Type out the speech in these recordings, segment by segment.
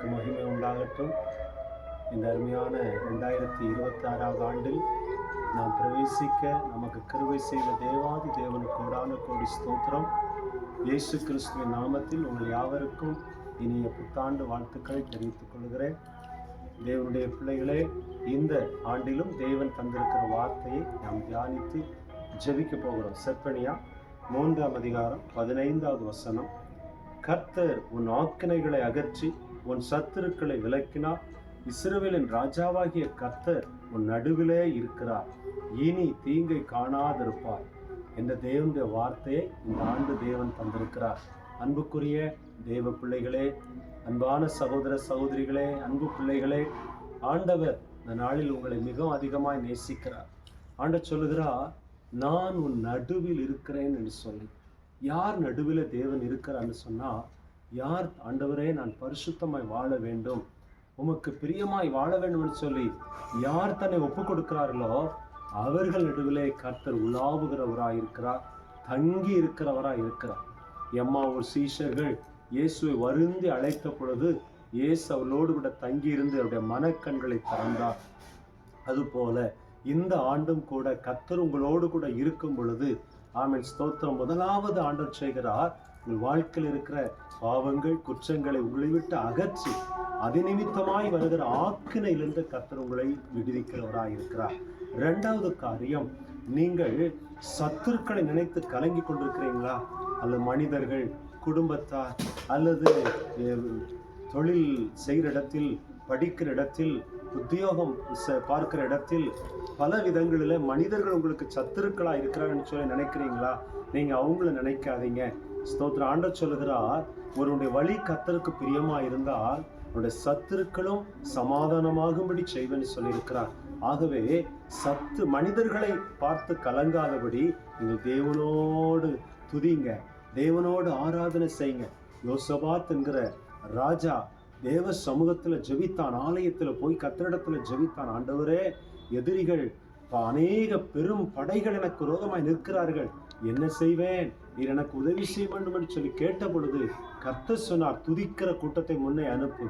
நாமத்துக்கு மகிமை உண்டாகட்டும். இந்த அருமையான 2026 ஆண்டில் நாம் பிரவேசிக்க நமக்கு கிருபை செய்த தேவாதி தேவனுக்கு கோடான கோடி ஸ்தோத்திரம். இயேசு கிறிஸ்துவின் நாமத்தில் உங்கள் யாவருக்கும் இனிய புத்தாண்டு வாழ்த்துக்களை தெரிவித்துக் கொள்கிறேன். தேவனுடைய பிள்ளைகளே, இந்த ஆண்டிலும் தேவன் தந்திருக்கிற வார்த்தையை நாம் தியானித்து ஜெபிக்க போகிறோம். செப்பனியா 3ஆம் அதிகாரம் 15வது வசனம். கர்த்தர் உன் ஆக்கினைகளை அகற்றி உன் சத்துருக்களை விலக்கினார். இஸ்ரவேலின் ராஜாவாகிய கர்த்தர் உன் நடுவிலே இருக்கிறார், இனி தீங்கை காணாதிருப்பார் என்ற தேவனுடைய வார்த்தையை இந்த ஆண்டு தேவன் தந்திருக்கிறார். அன்புக்குரிய தேவ பிள்ளைகளே, அன்பான சகோதர சகோதரிகளே, அன்பு பிள்ளைகளே, ஆண்டவர் இந்த நாளில் உங்களை மிகவும் அதிகமாய் நேசிக்கிறார். ஆண்டவர் சொல்லுகிறார், நான் உன் நடுவில் இருக்கிறேன் என்று சொல்லி. யார் நடுவில் தேவன் இருக்கிறான்னு சொன்னா, யார் ஆண்டவரே நான் பரிசுத்தமாய் வாழ வேண்டும், உமக்கு பிரியமாய் வாழ வேண்டும் என்று சொல்லி யார் தன்னை ஒப்பு கொடுக்கிறார்களோ அவர்கள் நடுவிலே கர்த்தர் உலாவுகிறவராய் இருக்கிறார், தங்கி இருக்கிறவராய் இருக்கிறார். எம்மாவூர் சீஷர்கள் இயேசுவை வருந்தி அழைத்த பொழுது இயேசு அவளோடு கூட தங்கி இருந்து அவருடைய மனக்கண்களை திறந்தார். அதுபோல இந்த ஆண்டும் கூட கர்த்தர் உங்களோடு கூட இருக்கும் பொழுது, ஆமென், ஸ்தோத்திரம், முதலாவது ஆண்டவர் செய்கிறார், உங்கள் வாழ்க்கையில் இருக்கிற பாவங்கள் குற்றங்களை உங்களை விட்டு அகற்றி அது நிமித்தமாய் வருகிற ஆக்கினையிலிருந்து கர்த்தர் உங்களை விடுவிக்கிறவராய் இருக்கிறார். இரண்டாவது காரியம், நீங்கள் சத்துருக்களை நினைத்து கலங்கி கொண்டிருக்கிறீங்களா? அல்லது மனிதர்கள், குடும்பத்தார், அல்லது தொழில் செய்கிற இடத்தில், படிக்கிற இடத்தில், உத்தியோகம் பார்க்கிற இடத்தில், பல விதங்களில் மனிதர்கள் உங்களுக்கு சத்துருக்களா இருக்கிறான்னு சொல்லி நினைக்கிறீங்களா? நீங்க அவங்கள நினைக்காதீங்க. ஸ்தோத்திர, ஆண்டவர் சொல்லுகிறார், ஒருவனுடைய வழி கர்த்தருக்கு பிரியமா இருந்தால் அவருடைய சத்துருக்களும் சமாதானமாகும்படி செய்வேன்னு சொல்லியிருக்கிறார். ஆகவே மனிதர்களை பார்த்து கலங்காதபடி நீங்கள் தேவனோடு துதிங்க, தேவனோடு ஆராதனை செய்யுங்க. யோசபாத் என்கிற ராஜா தேவ சமூகத்துல ஜெபித்தான், ஆலயத்துல போய் கர்த்தரிடத்துல ஜெபித்தான், ஆண்டவரே, எதிரிகள் அநேக பெரும் படைகள் எனக்கு விரோதமாய் நிற்கிறார்கள், என்ன செய்வேன், நீர் எனக்கு உதவி செய்ய வேண்டும் என்று சொல்லி கேட்ட பொழுது கர்த்தர் சொன்னார், துதிக்கிற கூட்டத்தை முன்னே அனுப்பு.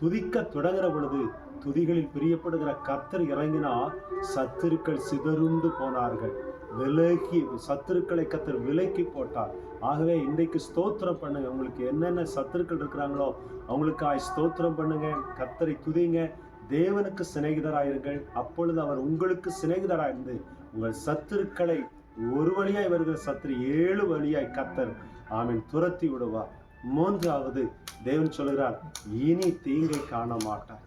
துதிக்க தொடங்குற பொழுது துதிகளில் பிரியப்படுகிற கர்த்தர் இறங்கினார், சத்துருக்கள் சிதறுண்டு போனார்கள், விலகி சத்துருக்களை கர்த்தர் விலக்கி போட்டார். ஆகவே இன்றைக்கு ஸ்தோத்திரம் பண்ணுங்க. உங்களுக்கு என்னென்ன சத்துருக்கள் இருக்கிறாங்களோ அவங்களுக்காய் ஸ்தோத்திரம் பண்ணுங்க, கர்த்தரை துதிங்க, தேவனுக்கு சிநேகிதராயிருங்கள். அப்பொழுது அவர் உங்களுக்கு சிநேகிதராயிருந்து உங்கள் சத்துருக்களை ஒரு வழியாய் வருகிற சத்துரு 7 வழியாய் கர்த்தர், ஆமென், துரத்தி விடுவார். மூன்றாவது, தேவன் சொல்கிறார், இனி தீங்கை காண மாட்டார்.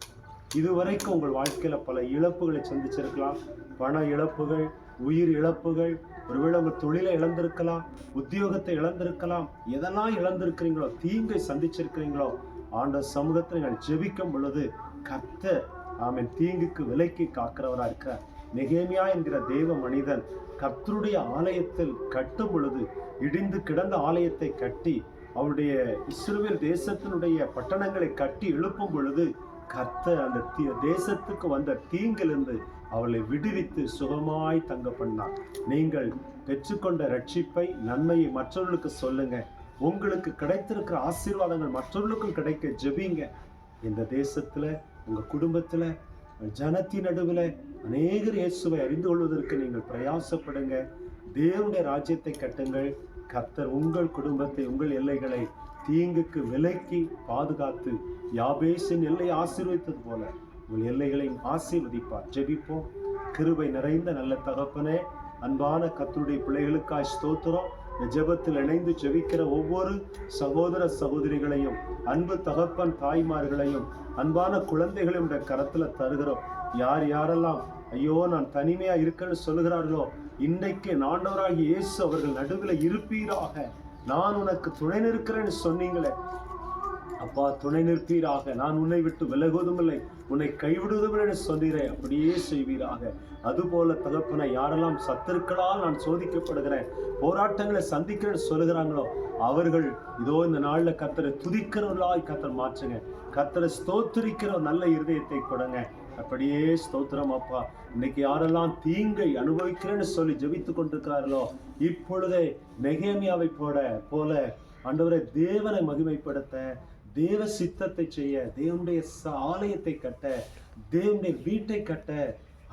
இதுவரைக்கும் உங்கள் வாழ்க்கையில பல இழப்புகளை சந்திச்சிருக்கலாம், பண இழப்புகள், உயிர் இழப்புகள், ஒருவேளை உங்கள் தொழிலை இழந்திருக்கலாம், உத்தியோகத்தை இழந்திருக்கலாம். எதெல்லாம் இழந்திருக்கிறீங்களோ, தீங்கை சந்திச்சிருக்கிறீங்களோ, ஆண்டவர் சமூகத்தில் நீங்கள் ஜெபிக்கும் பொழுது கர்த்தர், ஆமென், தீங்குக்கு விலக்கி காக்கிறவரா இருக்கிறார். நெகேமியா என்கிற தேவ மனிதன் கர்த்தருடைய ஆலயத்தில் கட்டும் பொழுது, இடிந்து கிடந்த ஆலயத்தை கட்டி அவருடைய இஸ்ரவேல் தேசத்தினுடைய பட்டணங்களை கட்டி எழுப்பும் பொழுது கர்த்தர் அந்த தேசத்துக்கு வந்த தீங்கிலிருந்து அவளை விடுவித்து சுகமாய் தங்க பண்ணார். நீங்கள் பெற்றுக்கொண்ட ரட்சிப்பை, நன்மையை மற்றவர்களுக்கு சொல்லுங்க. உங்களுக்கு கிடைத்திருக்கிற ஆசீர்வாதங்கள் மற்றவர்களுக்கும் கிடைக்க ஜெபிங்க. இந்த தேசத்துல, உங்க குடும்பத்துல, ஜனத்தின் நடுவில் அநேகர் இயேசுவை அறிந்து கொள்வதற்கு நீங்கள் பிரயாசப்படுங்க. தேவனுடைய ராஜ்யத்தை கட்டுங்கள். கர்த்தர் உங்கள் குடும்பத்தை, உங்கள் எல்லைகளை தீங்குக்கு விலக்கி பாதுகாத்து யாபேசின் எல்லையை ஆசீர்வதித்தது போல உங்கள் எல்லைகளையும் ஆசீர்வதிப்பார். ஜெபிப்போம். கிருபை நிறைந்த நல்ல தகப்பனே, அன்பான கர்த்தருடைய பிள்ளைகளுக்காய் ஸ்தோத்திரம். ஜெபத்தில் இணைந்து ஜெபிக்கிற ஒவ்வொரு சகோதர சகோதரிகளையும், அன்பு தகப்பன் தாய்மார்களையும், அன்பான குழந்தைகளையும் கரத்துல தருகிறோம். யார் யாரெல்லாம் ஐயோ நான் தனிமையா இருக்கேன்னு சொல்லுகிறார்களோ, இன்றைக்கு ஆண்டவராகிய இயேசு அவர்கள் நடுவில் இருப்பீராக. நான் உனக்கு துணை நிற்கிறேன்னு சொன்னீங்களே அப்பா, துணை நிற்பீராக. நான் உன்னை விட்டு விலகுவதும் இல்லை, உன்னை கைவிடுவதும் இல்லை சொன்னீரேன், அப்படியே செய்வீராக. அதுபோல தகப்பனை, யாரெல்லாம் சத்துருக்களால் நான் சோதிக்கப்படுகிறேன், போராட்டங்களை சந்திக்கிறேன்னு சொல்லுகிறாங்களோ அவர்கள் இதோ இந்த நாள்ல கர்த்தரை துதிக்கிறவர்களாய் கர்த்தர் மாற்றுங்க. கர்த்தரை ஸ்தோத்திரிக்கிற நல்ல இருதயத்தை கொடுங்க. அப்படியே ஸ்தோத்திரம் அப்பா. இன்னைக்கு யாரெல்லாம் தீங்கை அனுபவிக்கிறேன்னு சொல்லி ஜெபித்து கொண்டிருக்கிறார்களோ, இப்பொழுதே நெகேமியாவை போல ஆண்டவரை தேவனை மகிமைப்படுத்த, தேவ சித்தத்தை செய்ய, தேவனுடைய ஆலயத்தை கட்ட, தேவனுடைய வீட்டை கட்ட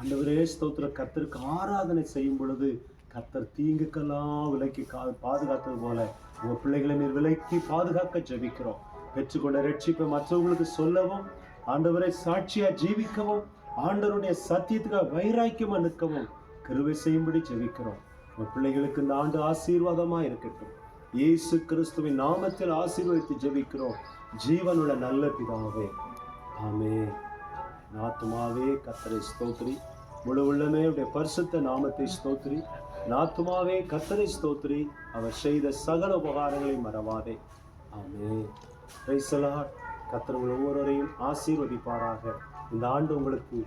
ஆண்டவரே ஸ்தோத்திரம், கர்த்தருக்கு ஆராதனை செய்யும் பொழுது கர்த்தர் தீங்குக்கெல்லாம் விலக்கி பாதுகாத்தது போல உங்க பிள்ளைகளை நீர் விலக்கி பாதுகாக்க ஜெபிக்கிறோம். பெற்றுக்கொண்ட ரட்சிப்பை மற்றவங்களுக்கு சொல்லவும், ஆண்டவரை சாட்சியா ஜீவிக்கவும், ஆண்டவருடைய சத்தியத்துக்காக வைராக்கியமா நிற்கவும் கிருபை செய்யும்படி ஜெபிக்கிறோம். உங்க பிள்ளைகளுக்கு இந்த ஆண்டு ஆசீர்வாதமா இருக்கட்டும். இயேசு கிறிஸ்துவின் நாமத்தில் ஆசீர்வதித்து ஜெபிக்கிறோம் ஜீவனுள்ள நல்ல பிதாவே, ஆமென். நாத்துமாவே கர்த்தரை ஸ்தோத்திரி, முழு உள்ளமே உடைய பரிசுத்த நாமத்தை ஸ்தோத்திரி. நாத்துமாவே கர்த்தரை ஸ்தோத்திரி, அவர் செய்த சகல உபகாரங்களை மறவாதே. ஆமென். Praise the lord. கர்த்தர் உங்கள் ஒவ்வொருவரையும் ஆசீர்வதிப்பாராக. இந்த ஆண்டு உங்களுக்கு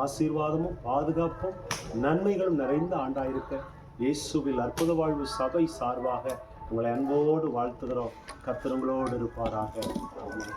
ஆசீர்வாதமும் பாதுகாப்பும் நன்மைகளும் நிறைந்த ஆண்டாயிருக்க இயேசுவில் அற்புத வாழ்வு சபை சார்பாக உங்களை அன்போடு வாழ்த்துகிறோம். கர்த்தர் உங்களோடு இருப்பாராக. ஆமென்.